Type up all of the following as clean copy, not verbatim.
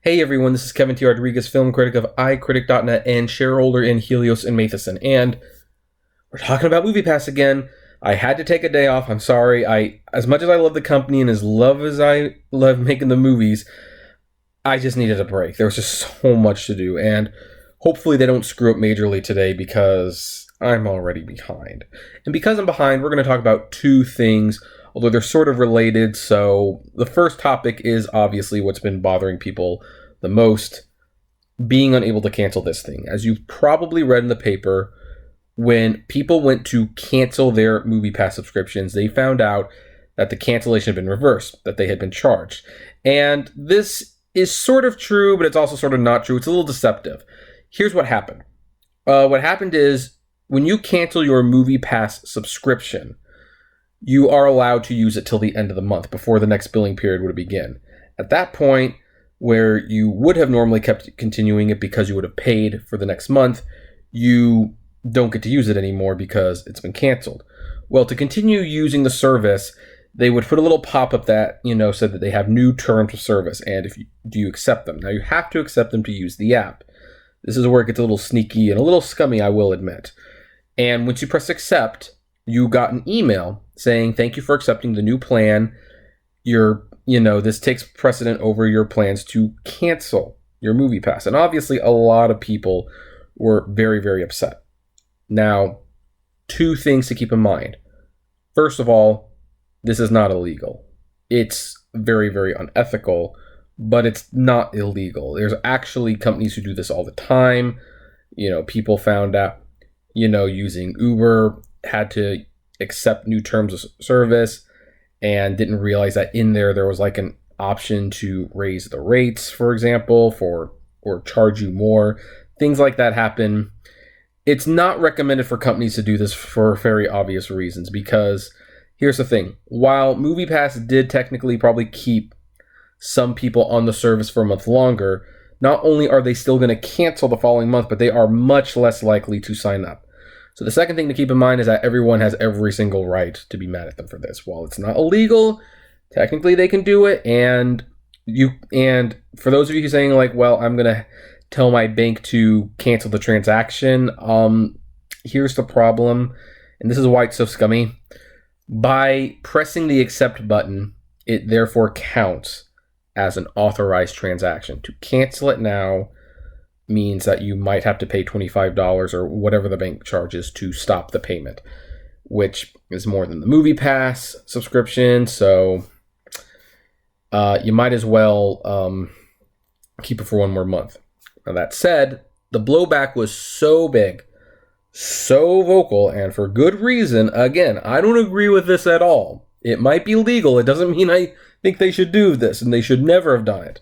Hey everyone, this is Kevin T. Rodriguez, film critic of iCritic.net and shareholder in Helios and Matheson, and we're talking about MoviePass again. I had to take a day off. I'm sorry. As much as I love the company and as I love making the movies, I just needed a break. There was just so much to do, and hopefully they don't screw up majorly today because I'm already behind. And because I'm behind, we're going to talk about two things, although they're sort of related. So the first topic is obviously what's been bothering people the most, being unable to cancel this thing. As you've probably read in the paper, when people went to cancel their MoviePass subscriptions, they found out that the cancellation had been reversed, that they had been charged. And this is sort of true, but it's also sort of not true. It's a little deceptive. Here's what happened. What happened is when you cancel your MoviePass subscription, you are allowed to use it till the end of the month before the next billing period would begin. At that point, where you would have normally kept continuing it because you would have paid for the next month, you don't get to use it anymore because it's been canceled. Well, to continue using the service, they would put a little pop-up that, said that they have new terms of service, and do you accept them? Now, you have to accept them to use the app. This is where it gets a little sneaky and a little scummy, I will admit. And once you press accept, you got an email saying, thank you for accepting the new plan. This takes precedent over your plans to cancel your MoviePass. And obviously, a lot of people were very, very upset. Now, two things to keep in mind. First of all, this is not illegal. It's very, very unethical, but it's not illegal. There's actually companies who do this all the time. People found out, using Uber, had to accept new terms of service and didn't realize that in there was like an option to raise the rates, for example, or charge you more. Things like that happen. It's not recommended for companies to do this for very obvious reasons, because here's the thing. While MoviePass did technically probably keep some people on the service for a month longer, not only are they still going to cancel the following month, but they are much less likely to sign up. So the second thing to keep in mind is that everyone has every single right to be mad at them for this. While it's not illegal, technically they can do it. And for those of you who are saying like, well, I'm going to tell my bank to cancel the transaction. Here's the problem. And this is why it's so scummy. By pressing the accept button, it therefore counts as an authorized transaction. To cancel it now means that you might have to pay $25 or whatever the bank charges to stop the payment, which is more than the MoviePass subscription. So you might as well keep it for one more month. Now, that said, the blowback was so big, so vocal, and for good reason. Again, I don't agree with this at all. It might be legal. It doesn't mean I think they should do this, and they should never have done it.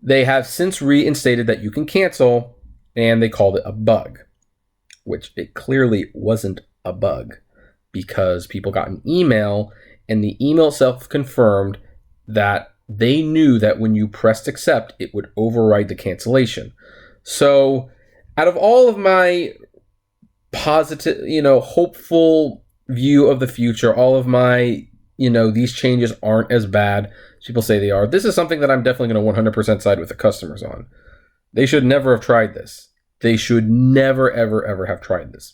They have since reinstated that you can cancel, and they called it a bug, which it clearly wasn't a bug, because people got an email, and the email itself confirmed that they knew that when you pressed accept, it would override the cancellation. So out of all of my positive, hopeful view of the future, all of my, these changes aren't as bad as people say they are, this is something that I'm definitely going to 100% side with the customers on. They should never have tried this. They should never, ever, ever have tried this.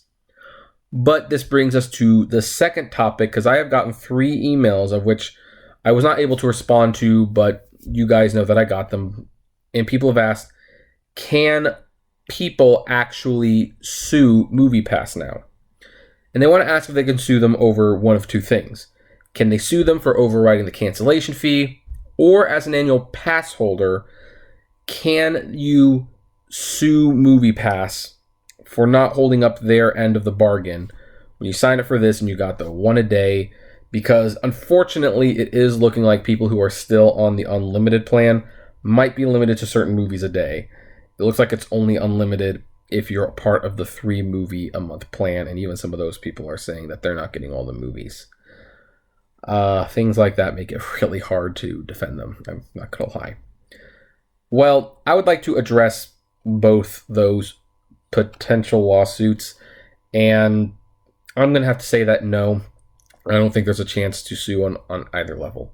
But this brings us to the second topic, because I have gotten 3 emails of which I was not able to respond to, but you guys know that I got them. And people have asked, can people actually sue MoviePass now? And they want to ask if they can sue them over one of two things. Can they sue them for overriding the cancellation fee? Or as an annual pass holder, can you sue MoviePass for not holding up their end of the bargain when you sign up for this and you got the one a day? Because unfortunately, it is looking like people who are still on the unlimited plan might be limited to certain movies a day. It looks like it's only unlimited if you're a part of the 3 movie a month plan, and even some of those people are saying that they're not getting all the movies. Things like that make it really hard to defend them, I'm not going to lie. Well, I would like to address both those potential lawsuits, and I'm going to have to say that no, I don't think there's a chance to sue on either level.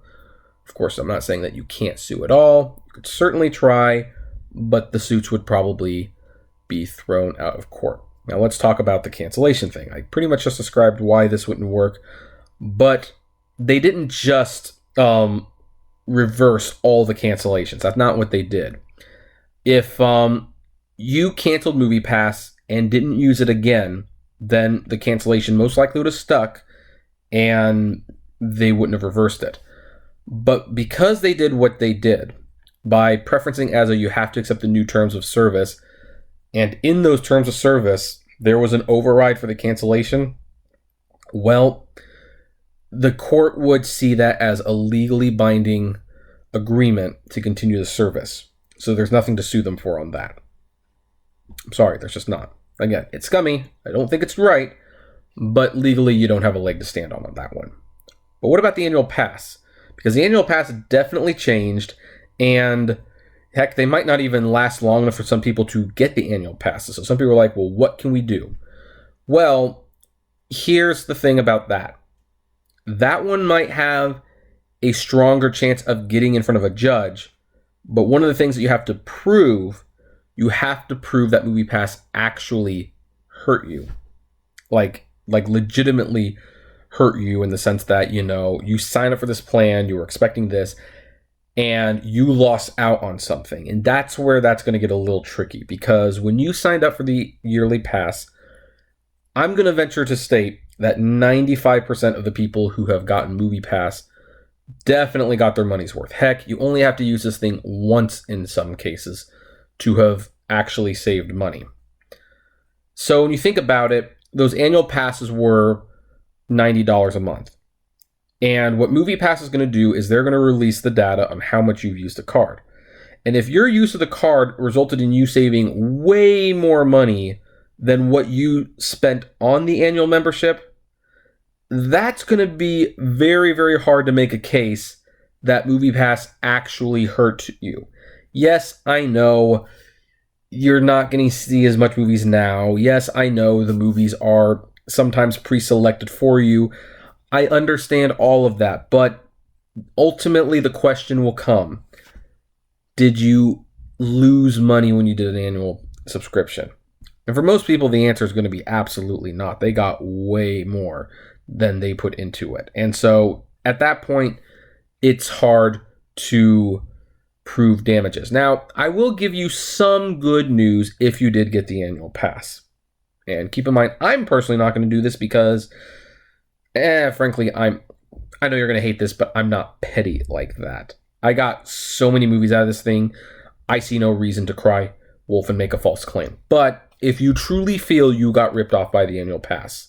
Of course, I'm not saying that you can't sue at all. could certainly try, but the suits would probably be thrown out of court. Now let's talk about the cancellation thing. I pretty much just described why this wouldn't work, but they didn't just reverse all the cancellations. That's not what they did. If you canceled MoviePass and didn't use it again, then the cancellation most likely would have stuck and they wouldn't have reversed it. But because they did what they did, by preferencing as a you have to accept the new terms of service, and in those terms of service, there was an override for the cancellation, well, the court would see that as a legally binding agreement to continue the service. So there's nothing to sue them for on that. I'm sorry, there's just not. Again, it's scummy. I don't think it's right, but legally you don't have a leg to stand on that one. But what about the annual pass? Because the annual pass definitely changed, and heck, they might not even last long enough for some people to get the annual passes. So some people are like, well, what can we do? Well, here's the thing about that. That one might have a stronger chance of getting in front of a judge, but one of the things that you have to prove that MoviePass actually hurt you. Like legitimately hurt you in the sense that, you signed up for this plan, you were expecting this, and you lost out on something. And that's where that's going to get a little tricky, because when you signed up for the yearly pass, I'm going to venture to state that 95% of the people who have gotten MoviePass definitely got their money's worth. Heck, you only have to use this thing once in some cases to have actually saved money. So when you think about it, those annual passes were $90 a month. And what MoviePass is going to do is they're going to release the data on how much you've used the card. And if your use of the card resulted in you saving way more money than what you spent on the annual membership, that's going to be very, very hard to make a case that MoviePass actually hurt you. Yes, I know you're not going to see as much movies now. Yes, I know the movies are sometimes pre-selected for you. I understand all of that, but ultimately the question will come, did you lose money when you did an annual subscription? And for most people, the answer is going to be absolutely not. They got way more than they put into it. And so at that point, it's hard to prove damages. Now, I will give you some good news if you did get the annual pass. And keep in mind, I'm personally not going to do this because, frankly, I know you're going to hate this, but I'm not petty like that. I got so many movies out of this thing, I see no reason to cry wolf and make a false claim. But if you truly feel you got ripped off by the annual pass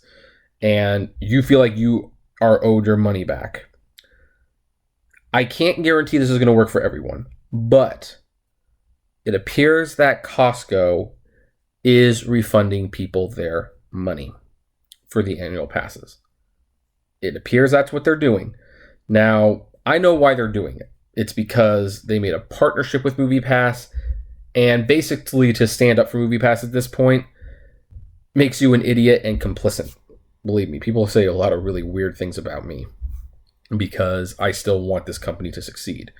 and you feel like you are owed your money back, I can't guarantee this is going to work for everyone, but it appears that Costco is refunding people their money for the annual passes. It appears that's what they're doing. Now, I know why they're doing it. It's because they made a partnership with MoviePass, and basically to stand up for MoviePass at this point makes you an idiot and complicit. Believe me, people say a lot of really weird things about me because I still want this company to succeed.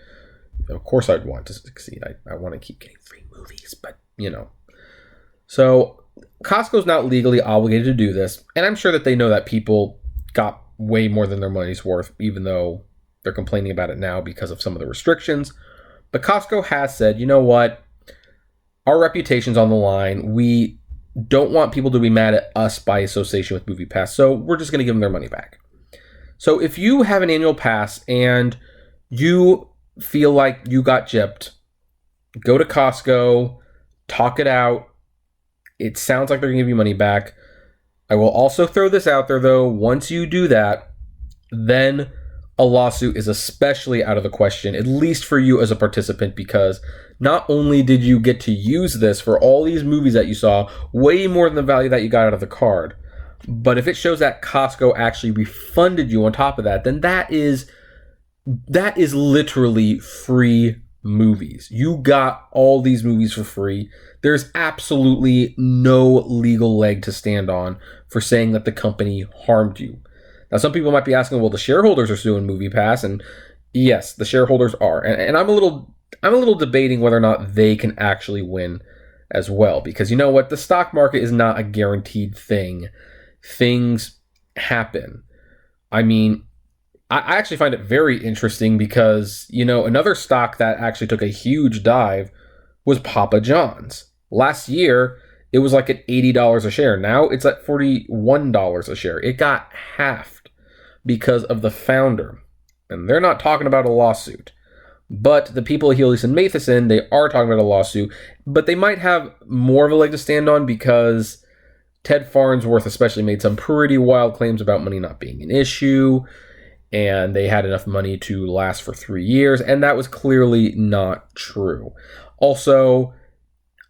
Of course I'd want to succeed. I want to keep getting free movies, but, So Costco's not legally obligated to do this, and I'm sure that they know that people got way more than their money's worth, even though they're complaining about it now because of some of the restrictions. But Costco has said, you know what? Our reputation's on the line. We don't want people to be mad at us by association with MoviePass, so we're just going to give them their money back. So if you have an annual pass and you feel like you got gypped, go to Costco, talk it out. It sounds like they're going to give you money back. I will also throw this out there, though. Once you do that, then a lawsuit is especially out of the question, at least for you as a participant, because not only did you get to use this for all these movies that you saw, way more than the value that you got out of the card, but if it shows that Costco actually refunded you on top of that, then that is literally free movies. You got all these movies for free. There's absolutely no legal leg to stand on for saying that the company harmed you. Now, some people might be asking, well, the shareholders are suing MoviePass, and yes, the shareholders are. And I'm a little I'm a little debating whether or not they can actually win as well. Because you know what? The stock market is not a guaranteed thing. Things happen. I mean, I actually find it very interesting because, another stock that actually took a huge dive was Papa John's. Last year, it was like at $80 a share. Now it's at $41 a share. It got halved because of the founder. And they're not talking about a lawsuit. But the people at Helios and Matheson, they are talking about a lawsuit. But they might have more of a leg to stand on because Ted Farnsworth especially made some pretty wild claims about money not being an issue. And they had enough money to last for 3 years. And that was clearly not true. Also,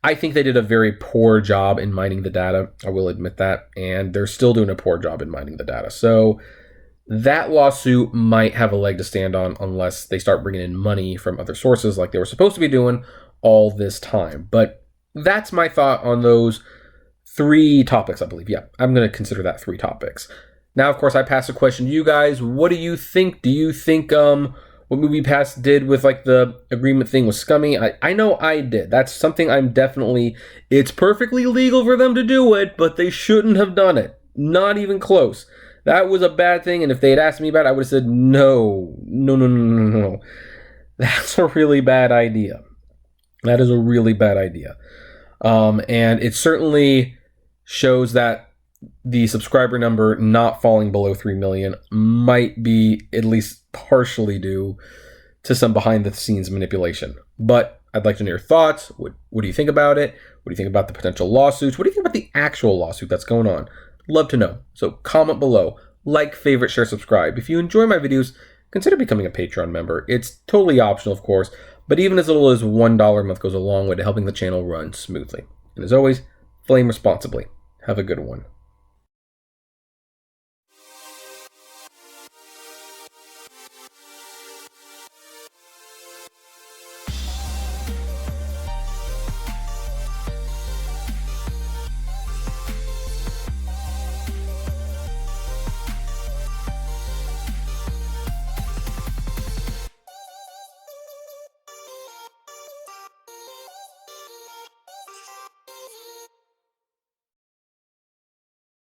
I think they did a very poor job in mining the data. I will admit that. And they're still doing a poor job in mining the data. So that lawsuit might have a leg to stand on unless they start bringing in money from other sources like they were supposed to be doing all this time. But that's my thought on those 3 topics, I believe. Yeah, I'm going to consider that 3 topics. Now, of course, I pass a question to you guys. What do you think? Do you think what MoviePass did with like the agreement thing was scummy? I know I did. That's something it's perfectly legal for them to do it, but they shouldn't have done it. Not even close. That was a bad thing, and if they had asked me about it, I would have said, no. That's a really bad idea. That is a really bad idea. And it certainly shows that the subscriber number not falling below 3 million might be at least partially due to some behind-the-scenes manipulation. But I'd like to know your thoughts. What do you think about it? What do you think about the potential lawsuits? What do you think about the actual lawsuit that's going on? Love to know. So comment below. Like, favorite, share, subscribe. If you enjoy my videos, consider becoming a Patreon member. It's totally optional, of course, but even as little as $1 a month goes a long way to helping the channel run smoothly. And as always, flame responsibly. Have a good one.